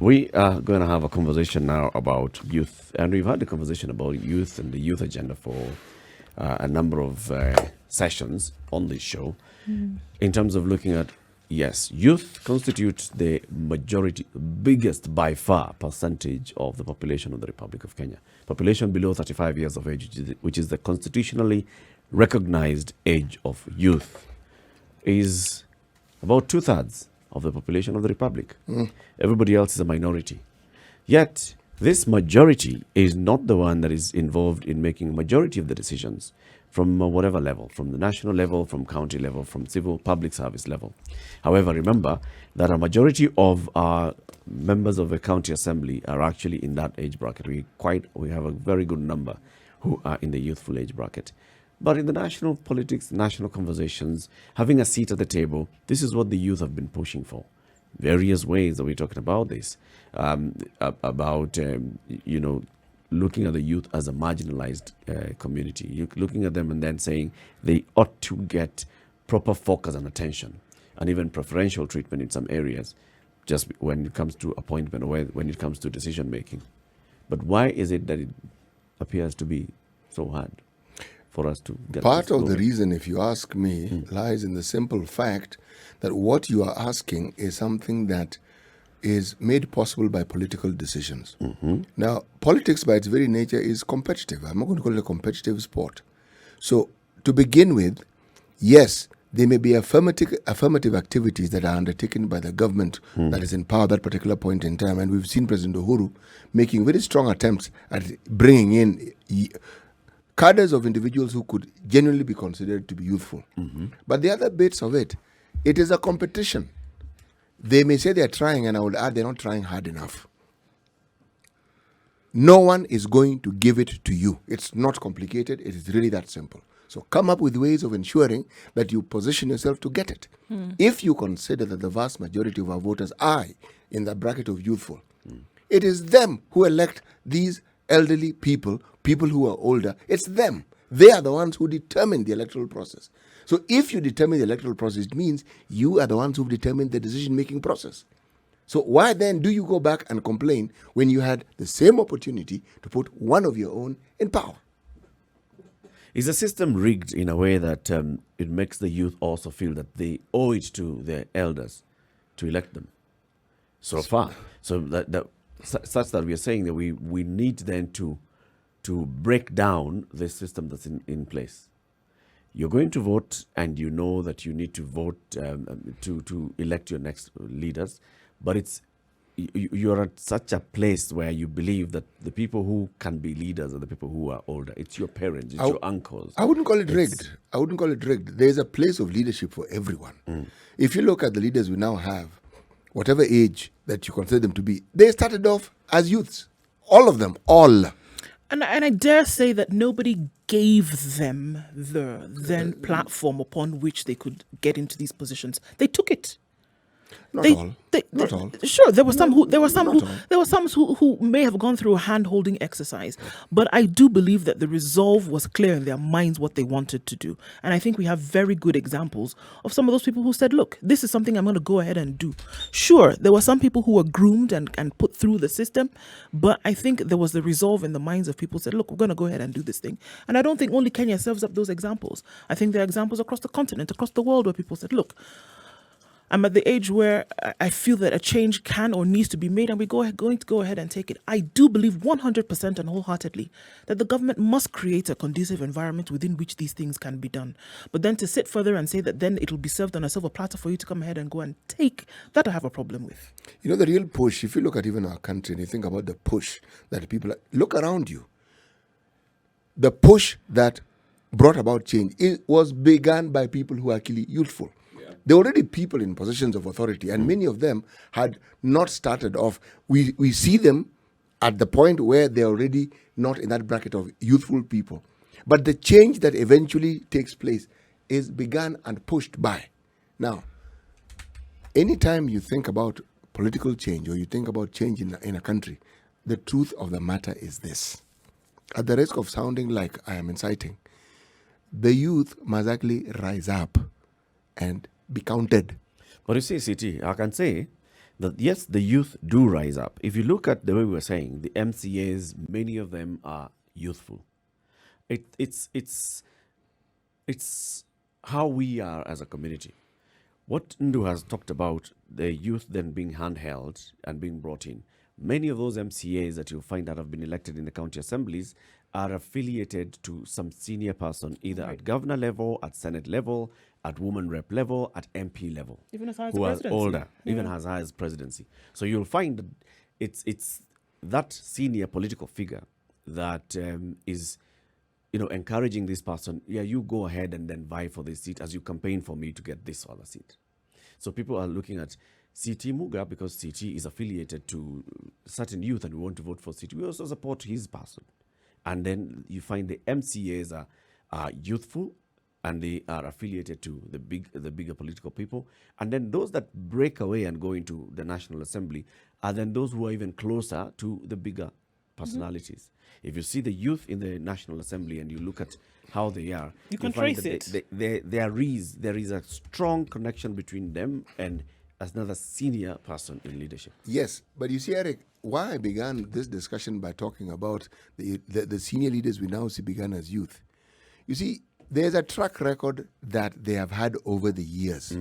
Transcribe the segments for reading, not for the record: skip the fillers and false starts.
We are going to have a conversation now about youth, and we've had a conversation about youth and the youth agenda for a number of sessions on this show. In terms of looking at, yes, youth constitute the majority, biggest by far percentage of the population of the Republic of Kenya. Population below 35 years of age, which is the constitutionally recognized age of youth, is about two-thirds of the population of the Republic. Everybody else is a minority. Yet, this majority is not the one that is involved in making majority of the decisions from whatever level, from the national level, from county level, from civil public service level. However, remember that a majority of our members of the county assembly are actually in that age bracket. We have a very good number who are in the youthful age bracket. But in the national politics, national conversations, having a seat at the table, this is what the youth have been pushing for. Various ways that we're talking about this, looking at the youth as a marginalized community. You're looking at them and then saying they ought to get proper focus and attention, and even preferential treatment in some areas, just when it comes to appointment or when it comes to decision making. But why is it that it appears to be so hard for us to get Part of the reason, if you ask me, lies in the simple fact that what you are asking is something that is made possible by political decisions. Now, politics by its very nature is competitive. I'm not going to call it a competitive sport. So, to begin with, yes, there may be affirmative activities that are undertaken by the government that is in power at that particular point in time. And we've seen President Uhuru making very strong attempts at bringing in cadres of individuals who could genuinely be considered to be youthful. But the other bits of it is a competition. They may say they're trying, and I would add they're not trying hard enough. No one is going to give it to you. It's not complicated. It is really that simple. So come up with ways of ensuring that you position yourself to get it. If you consider that the vast majority of our voters are in the bracket of youthful, it is them who elect these elderly people who are older. It's them. They are the ones who determine the electoral process. So if you determine the electoral process, it means you are the ones who've determined the decision-making process. So why then do you go back and complain when you had the same opportunity to put one of your own in power? Is the system rigged in a way that it makes the youth also feel that they owe it to their elders to elect them? So far. So such that we are saying that we need then to break down the system that's in place. You're going to vote, and you know that you need to vote to elect your next leaders, but you're at such a place where you believe that the people who can be leaders are the people who are older. It's your parents, it's your uncles. I wouldn't call it rigged. There's a place of leadership for everyone. If you look at the leaders we now have, whatever age that you consider them to be, they started off as youths. All of them, all. And I dare say that nobody gave them the then platform upon which they could get into these positions. They took it. Not all. Sure, there were some who may have gone through a hand-holding exercise, but I do believe that the resolve was clear in their minds what they wanted to do. And I think we have very good examples of some of those people who said, look, this is something I'm going to go ahead and do. Sure, there were some people who were groomed and put through the system, but I think there was the resolve in the minds of people who said, look, we're going to go ahead and do this thing. And I don't think only Kenya serves up those examples. I think there are examples across the continent, across the world, where people said, look, I'm at the age where I feel that a change can or needs to be made, and we're going to go ahead and take it. I do believe 100% and wholeheartedly that the government must create a conducive environment within which these things can be done. But then to sit further and say that then it will be served on a silver platter for you to come ahead and go and take, that I have a problem with. You know, the real push, if you look at even our country and you think about the push that people look around you, the push that brought about change, it was begun by people who are actually youthful. There were already people in positions of authority, and many of them had not started off. We see them at the point where they're already not in that bracket of youthful people. But the change that eventually takes place is begun and pushed by. Now, anytime you think about political change or you think about change in a country, the truth of the matter is this. At the risk of sounding like I am inciting, the youth must actually rise up and be counted. But you see, CT, I can say that yes, the youth do rise up. If you look at the way we were saying, the MCAs, many of them are youthful. It's how we are as a community. What Ndu has talked about, the youth then being handheld and being brought in. Many of those MCAs that you'll find that have been elected in the county assemblies are affiliated to some senior person, either at governor level, at senate level, at woman rep level, at MP level. Even as high as who are presidency. older, even as high as presidency. So you'll find that it's that senior political figure that is encouraging this person, yeah, you go ahead and then vie for this seat as you campaign for me to get this other seat. So people are looking at CT Muga because CT is affiliated to certain youth and we want to vote for CT. We also support his person. And then you find the MCAs are youthful and they are affiliated to the bigger political people. And then those that break away and go into the National Assembly are then those who are even closer to the bigger personalities. If you see the youth in the National Assembly and you look at how they are, You can find trace that it. there is a strong connection between them and another senior person in leadership. Yes, but you see, Eric, why I began this discussion by talking about the senior leaders we now see began as youth. You see, there's a track record that they have had over the years.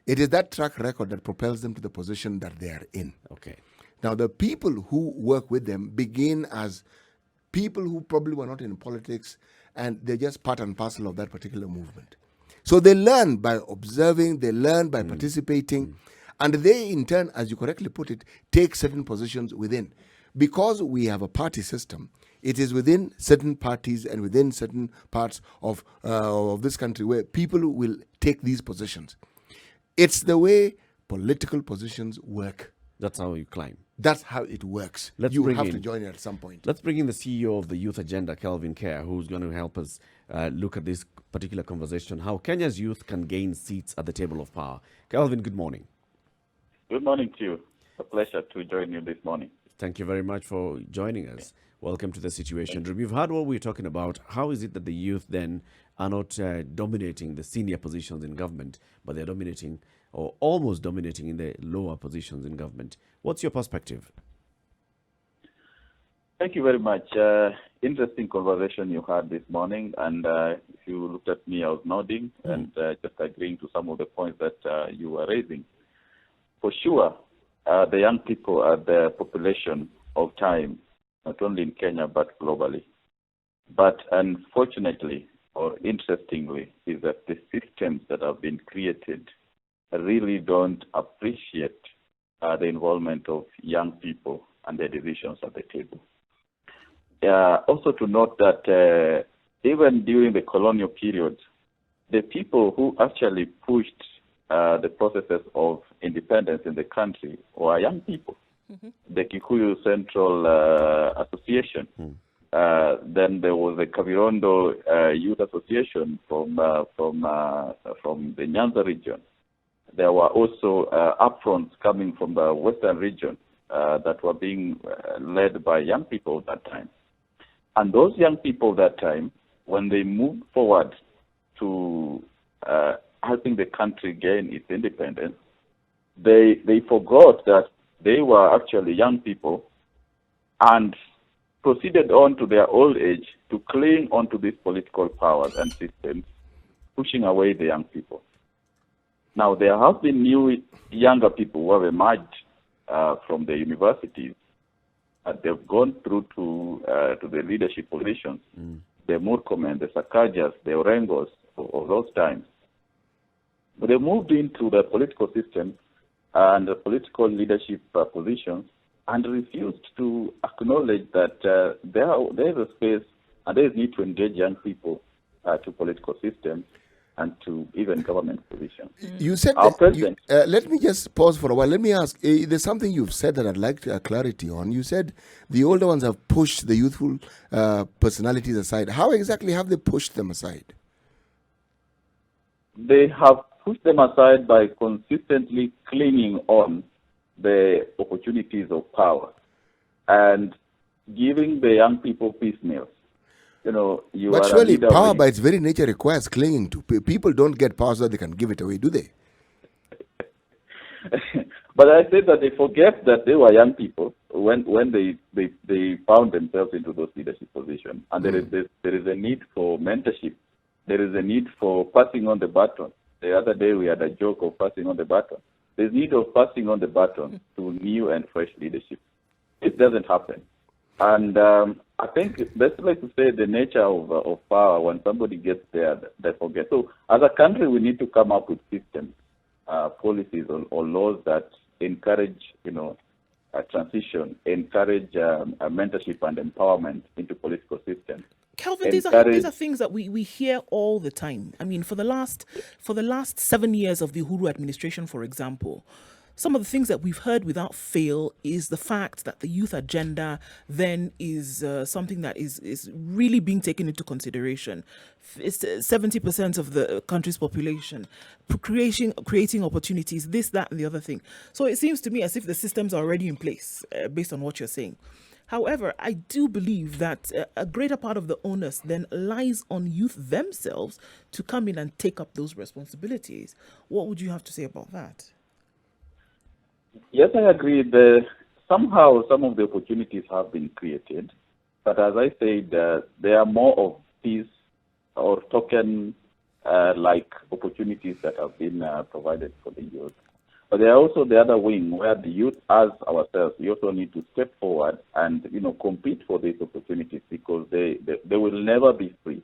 It is that track record that propels them to the position that they are in. Okay. Now, the people who work with them begin as people who probably were not in politics, and they're just part and parcel of that particular movement. So they learn by observing, they learn by participating, and they, in turn, as you correctly put it, take certain positions within. Because we have a party system, it is within certain parties and within certain parts of this country where people will take these positions. It's the way political positions work. That's how you climb. That's how it works. Let's You bring have in- to join it at some point. Let's bring in the CEO of the Youth Agenda, Kelvin, Keya, who's going to help us look at this particular conversation, how Kenya's youth can gain seats at the table of power. Kelvin, good morning. Good morning to you. A pleasure to join you this morning. Thank you very much for joining us. Welcome to the Situation Room. You've heard what we're talking about. How is it that the youth then are not dominating the senior positions in government, but they're dominating or almost dominating in the lower positions in government? What's your perspective? Thank you very much. Interesting conversation you had this morning. And if you looked at me, I was nodding and just agreeing to some of the points that you were raising. For sure, the young people are the population of time, not only in Kenya, but globally. But unfortunately, or interestingly, is that the systems that have been created really don't appreciate the involvement of young people and their decisions at the table. Also to note that even during the colonial period, the people who actually pushed the processes of independence in the country were young people. The Kikuyu Central Association. Then there was the Kavirondo Youth Association from the Nyanza region. There were also upfronts coming from the western region that were being led by young people at that time. And those young people that time, when they moved forward to helping the country gain its independence, they forgot that they were actually young people and proceeded on to their old age to cling onto these political powers and systems, pushing away the young people. Now, there have been new younger people who have emerged from the universities. They've gone through to the leadership positions, the Murkomen, the Sakajas, the Orengos of those times. But they moved into the political system and the political leadership positions and refused to acknowledge that there is a space and there is need to engage young people to political systems and to even government positions. You said Our that president. let me just pause for a while. Let me ask, there's something you've said that I'd like clarity on. You said the older ones have pushed the youthful personalities aside. How exactly have they pushed them aside? They have pushed them aside by consistently clinging on the opportunities of power and giving the young people piecemeal. You But are a surely leader power when- by its very nature requires clinging to. People don't get power so that they can give it away, do they? But I say that they forget that they were young people when they found themselves into those leadership positions. And there is a need for mentorship. There is a need for passing on the baton. The other day we had a joke of passing on the baton. There's need of passing on the baton to new and fresh leadership. It doesn't happen. And I think that's like to say the nature of power. When somebody gets there, they forget. So as a country, we need to come up with systems, policies or laws that encourage, a transition, encourage mentorship and empowerment into political systems. Kelvin, these are things that we hear all the time. I mean, for the last 7 years of the Uhuru administration, for example, some of the things that we've heard without fail is the fact that the youth agenda then is something that is really being taken into consideration. It's 70% of the country's population, creating opportunities, this, that, and the other thing. So it seems to me as if the systems are already in place based on what you're saying. However, I do believe that a greater part of the onus then lies on youth themselves to come in and take up those responsibilities. What would you have to say about that? Yes, I agree. Somehow some of the opportunities have been created, but as I said, there are more of these or token like opportunities that have been provided for the youth. But there are also the other wing where the youth, as ourselves, we also need to step forward and compete for these opportunities because they will never be free.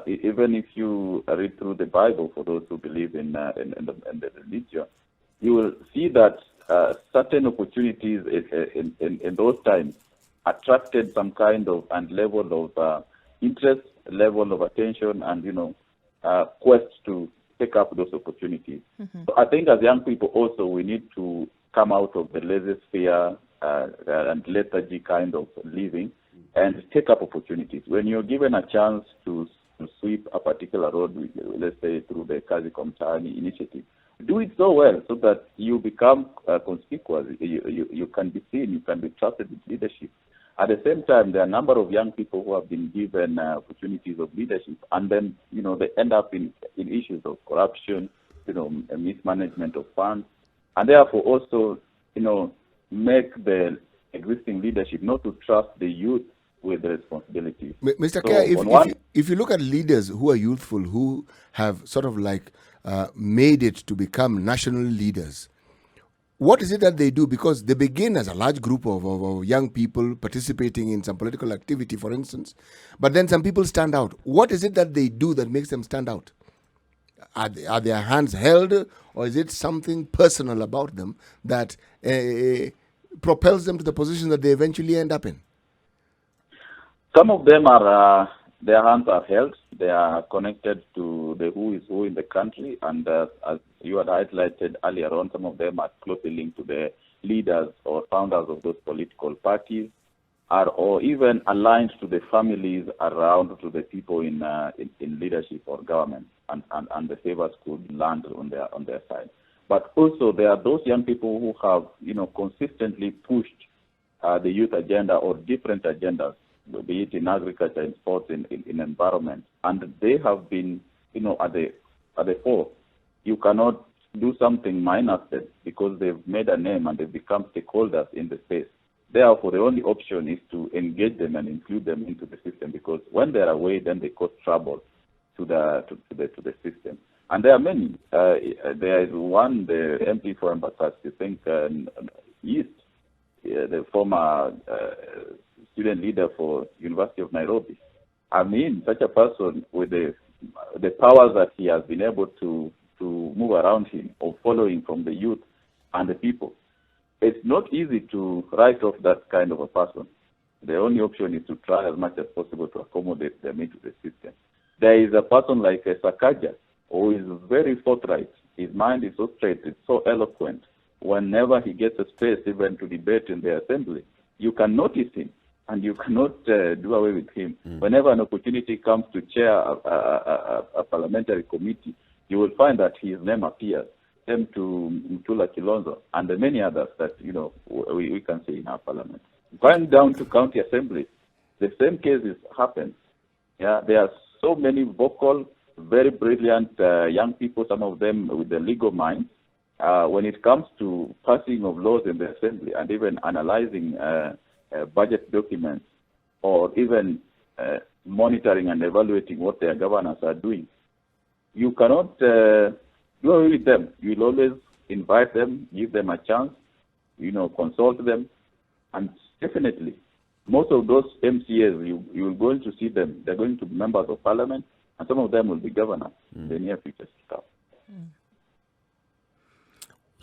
Even if you read through the Bible, for those who believe in the religion, you will see that certain opportunities in those times attracted some kind of and level of interest, level of attention, and quest to take up those opportunities. Mm-hmm. So I think as young people also we need to come out of the laissez-faire and lethargy kind of living and take up opportunities. When you're given a chance to sweep a particular road, let's say through the Kazi Komtani initiative, do it so well so that you become conspicuous, you can be seen, you can be trusted with leadership. At the same time, there are a number of young people who have been given opportunities of leadership, and then they end up in issues of corruption, mismanagement of funds, and therefore also make the existing leadership not to trust the youth with the responsibility. Mr. Keya, if you look at leaders who are youthful, who have sort of like made it to become national leaders, what is it that they do? Because they begin as a large group of young people participating in some political activity, for instance, but then some people stand out. What is it that they do that makes them stand out? Are their hands held, or is it something personal about them that propels them to the position that they eventually end up in? Some of them are, their hands are held. They are connected to the who is who in the country. And as you had highlighted earlier on, some of them are closely linked to the leaders or founders of those political parties, or even aligned to the families around to the people in leadership or government, and the favors could land on their side. But also there are those young people who have consistently pushed the youth agenda or different agendas, be it in agriculture, in sports, in environment, and they have been, at the fore. You cannot do something minus them because they've made a name and they've become stakeholders in the space. Therefore, the only option is to engage them and include them into the system, because when they're away, then they cause trouble to the system. And there are many. There is one, the MP for Embakasi, I think, East, the former student leader for University of Nairobi. I mean, such a person with the powers that he has been able to move around him or following from the youth and the people. It's not easy to write off that kind of a person. The only option is to try as much as possible to accommodate them into the system. There is a person like Sakaja who is very forthright. His mind is so straight, it's so eloquent. Whenever he gets a space even to debate in the assembly, you can notice him and you cannot do away with him. Whenever an opportunity comes to chair a parliamentary committee, you will find that his name appears. Same to Mtula Kilonzo and the many others that we can see in our parliament. Going down to county assemblies, the same cases happen. Yeah, there are so many vocal, very brilliant young people, some of them with the legal mind, when it comes to passing of laws in the assembly and even analyzing budget documents or even monitoring and evaluating what their governors are doing, you cannot do away with them. You will always invite them, give them a chance, consult them, and definitely most of those MCAs, you're going to see them. They're going to be members of parliament, and some of them will be governors in the near future to come.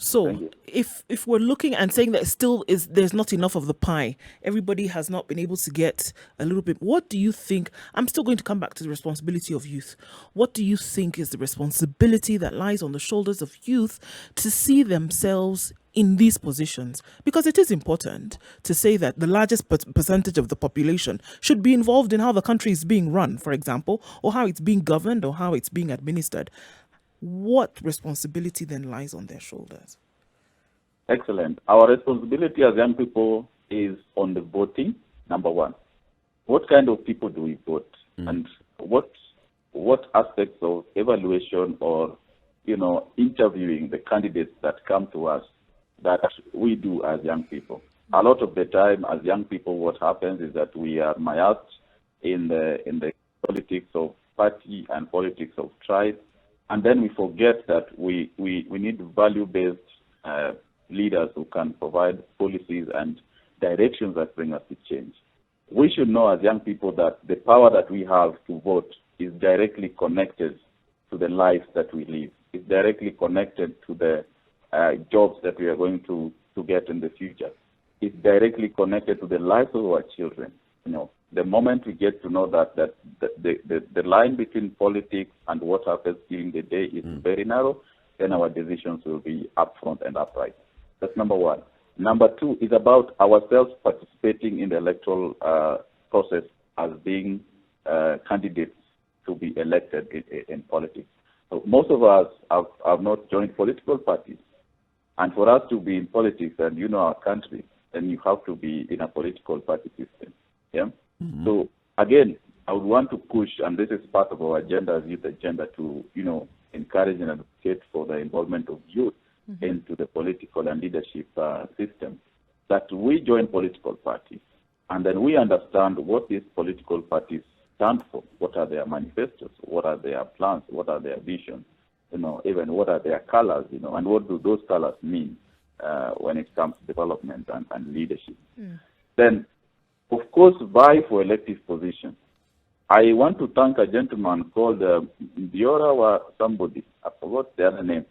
So if we're looking and saying that there's not enough of the pie, everybody has not been able to get a little bit, what do you think? I'm still going to come back to the responsibility of youth. What do you think is the responsibility that lies on the shoulders of youth to see themselves in these positions? Because it is important to say that the largest percentage of the population should be involved in how the country is being run, for example, or how it's being governed or how it's being administered. What responsibility then lies on their shoulders? Excellent. Our responsibility as young people is on the voting, number one. What kind of people do we vote? And what aspects of evaluation or, interviewing the candidates that come to us that we do as young people? A lot of the time as young people, what happens is that we are mired in the politics of party and politics of tribe. And then we forget that we need value-based leaders who can provide policies and directions that bring us to change. We should know as young people that the power that we have to vote is directly connected to the lives that we live. It's directly connected to the jobs that we are going to get in the future. It's directly connected to the lives of our children. The moment we get to know that the line between politics and what happens during the day is very narrow, then our decisions will be upfront and upright. That's number one. Number two is about ourselves participating in the electoral process as being candidates to be elected in politics. So most of us have not joined political parties. And for us to be in politics and our country, then you have to be in a political party system. Yeah. So again, I would want to push, and this is part of our agenda, as youth agenda, to encourage and advocate for the involvement of youth into the political and leadership system. That we join political parties, and then we understand what these political parties stand for. What are their manifestos? What are their plans? What are their visions? Even what are their colors? And what do those colors mean when it comes to development and leadership? Then, of course, vie for elective positions. I want to thank a gentleman called Diora or somebody. I forgot the other name.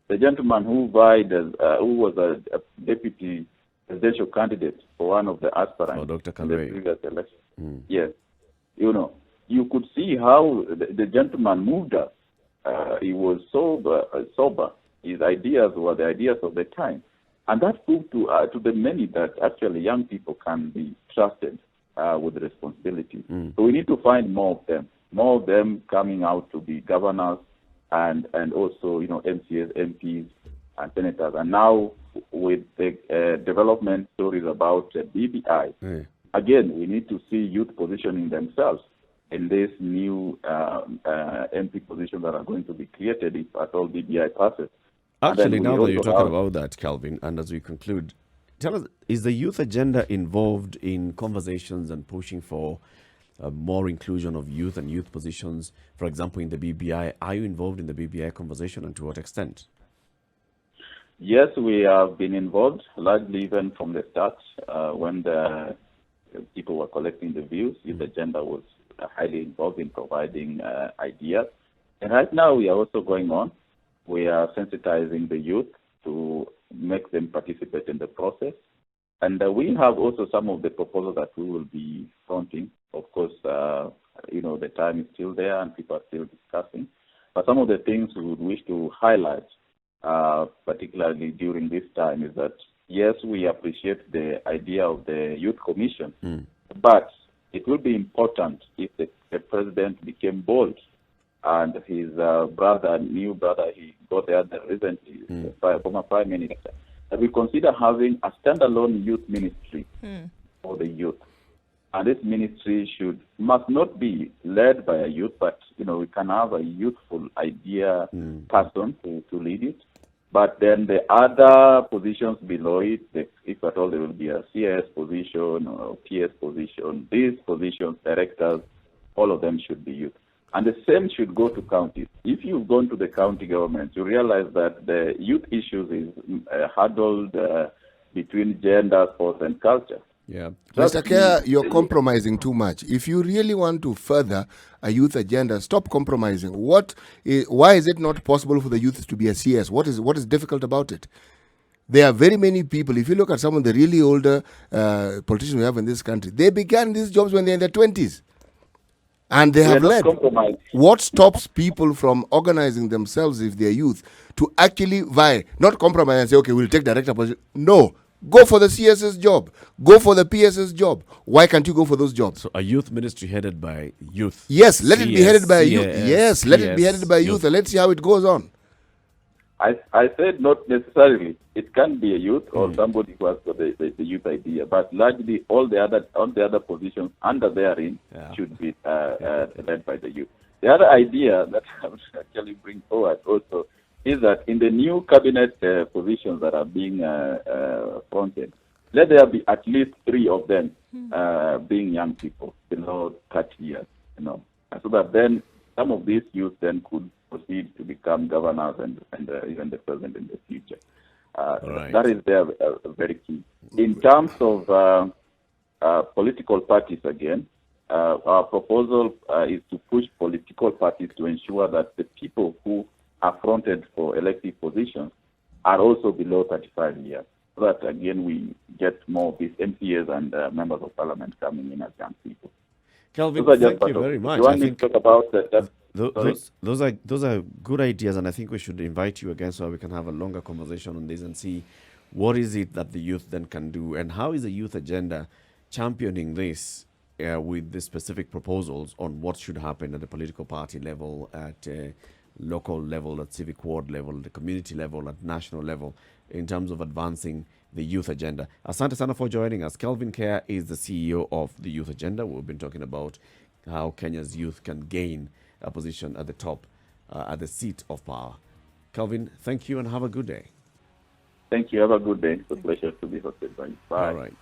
The gentleman who vied who was a deputy presidential candidate for one of the aspirants Dr. in the previous election. Yes. You could see how the gentleman moved us. He was sober. His ideas were the ideas of the time. And that proved to the many that actually young people can be trusted with responsibility. So we need to find more of them coming out to be governors and also MCAs, MPs, and senators. And now with the development stories about BBI, again we need to see youth positioning themselves in this new MP positions that are going to be created if at all BBI passes. Actually, now that you're talking about that, Kelvin, and as we conclude, tell us, is the youth agenda involved in conversations and pushing for more inclusion of youth and youth positions, for example, in the BBI? Are you involved in the BBI conversation, and to what extent? Yes, we have been involved, largely even from the start, when the people were collecting the views. Youth agenda was highly involved in providing ideas. And right now we are also going on. We are sensitizing the youth to make them participate in the process. And we have also some of the proposals that we will be fronting. Of course, the time is still there and people are still discussing. But some of the things we would wish to highlight, particularly during this time, is that, yes, we appreciate the idea of the Youth Commission, but it will be important if the president became bold and his new brother, he got there recently, former prime minister, that we consider having a standalone youth ministry for the youth. And this ministry must not be led by a youth, but we can have a youthful idea person to lead it. But then the other positions below it, if at all there will be a CS position or PS position, these positions, directors, all of them should be youth. And the same should go to counties. If you've gone to the county government, you realize that the youth issues is huddled between gender, sports, and culture. Yeah. Mr. Keya, you're compromising too much. If you really want to further a youth agenda, stop compromising. Why is it not possible for the youth to be a CS? What is difficult about it? There are very many people. If you look at some of the really older politicians we have in this country, they began these jobs when they're in their 20s. And they have led. What stops people from organizing themselves if they're youth to actually vie, not compromise and say, okay, we'll take director position. No. Go for the CS's job. Go for the PS's job. Why can't you go for those jobs? So a youth ministry headed by youth. Yes, let it be headed by youth. Yes, let it be headed by youth. And let's see how it goes on. I said not necessarily. It can be a youth or somebody who has got the youth idea, but largely all the other positions under therein should be led by the youth. The other idea that I would actually bring forward also is that in the new cabinet positions that are being fronted, let there be at least 3 of them being young people below 30 years, so that then some of these youth then could proceed to become governors and even the president in the future. Right. That is very key. In terms of political parties, again, our proposal is to push political parties to ensure that the people who are fronted for elective positions are also below 35 years. So that, again, we get more of these MPs and members of parliament coming in as young people. Kelvin, thank you very much. You want me to talk about those are good ideas, and I think we should invite you again so we can have a longer conversation on this and see what is it that the youth then can do, and how is the youth agenda championing this with the specific proposals on what should happen at the political party level, at local level, at civic ward level, the community level, at national level, in terms of advancing the youth agenda. Asante sana for joining us. Kelvin Keya is the CEO of the Youth Agenda. We've been talking about how Kenya's youth can gain a position at the top, at the seat of power. Kelvin, thank you and have a good day. Thank you. Have a good day. It's a pleasure to be hosted by you. Bye. All right.